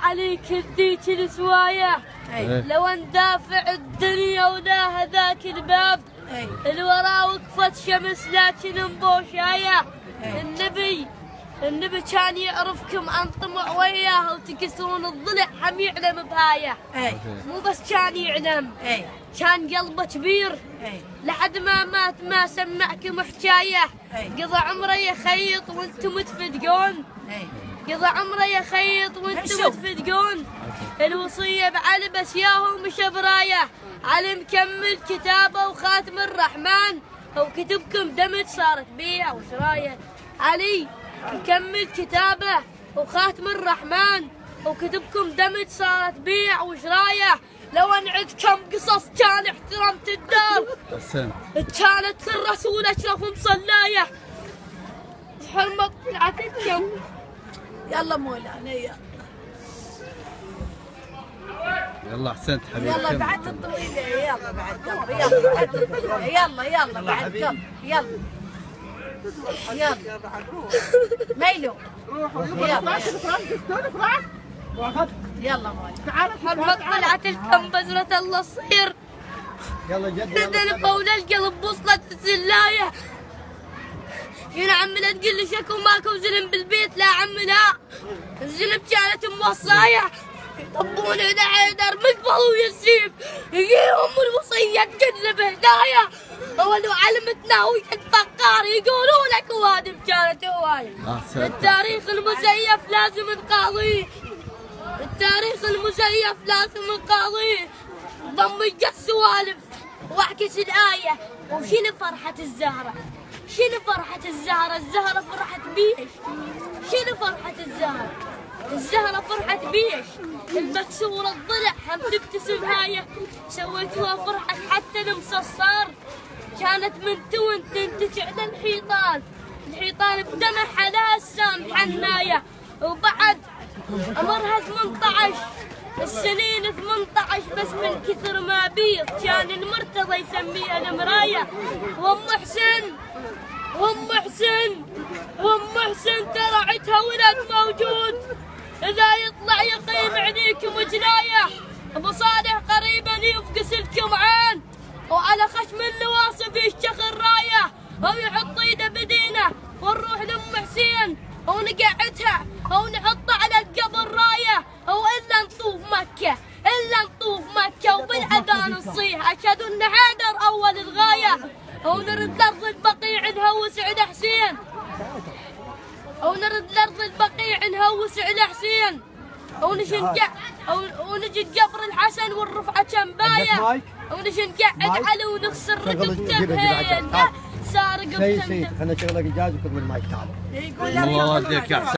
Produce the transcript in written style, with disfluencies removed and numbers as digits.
عليك ذيك السوايه لو ندافع الدنيا ولا هذاك الباب الورا وقفت شمس لكن مبوشايه النبي كان يعرفكم عن طمع وياه وتكسرون الضلع حم يعلم بهايه مو بس كان يعلم كان قلبه كبير لحد ما مات ما سمعكم حكايه قضى عمره يخيط وانتم تفدقون قضى عمره يخيط وانتم تفدقون الوصيه بعلي بس ياهو مش برايه علي مكمل كتابه وخاتم الرحمن وكتبكم دمج صارت بيع وشرايه علي مكمل كتابه وخاتم الرحمن وكتبكم دمج صارت بيع وشرايه لو نعد كم قصص كان احترمت الدار كانت للرسول اشرف مصلايه حرمت طلعتكم يلا مولانا يلا احسنت حبيبي يلا بعد الطويله يلا بعد قبل يلا بعد يلا بعد قبل يلا ميلو يلا مولانا حرمت طلعت لكم بزرة الله الصير يلا جد ندن بول القلب وصلت الزلايه يا عم لا تقول لي شكو ماكو زلم بالبيت لا عم لا الزلم كانت موصايه يطبون على حيدر مقبل ويسيف يجيهم الوصيه تجنب هدايا ولو علمتنا ويد فقار يقولوا لك وادم كانت هوايه التاريخ المزيف لازم نقاضيه التاريخ المزيف لازم نقاضيه ضمج السوالف واعكس الايه وشنو فرحه الزهره شنو فرحة الزهرة؟ الزهرة فرحت بيش. شنو فرحة الزهرة؟ الزهرة فرحت بيش. المكسورة الضلع هم تبتسم هاية سويتوها فرحة حتى المصصار كانت من تون تنتج على الحيطان بدمعها لها السام حناية وبعد عمرها 18 السنين 18 بس من كثر ما بيض كان المرتضى يسميها المراية وام حسن ترى عدها ولد موجود اذا يطلع يقيم عينيكم جنايه ابو صالح قريبا يفقس الكمعان وعلى خشم النواصب يشتخ الرايه او يحط ايده بدينه ونروح لام حسين ونقعدها او نحط على القبر رايه او الا نطوف مكه وبالاذان نصيح اشهد ان حيدر اول الغايه او نرد لارض البقيع نهوس على حسين او ونجي قبر الحسن والرفعه جنبايه ونجي نقعد علي ونخسر رقبته بهيل سارق خلنا نشغلك اجازه وخذ من المايك تعال. يقول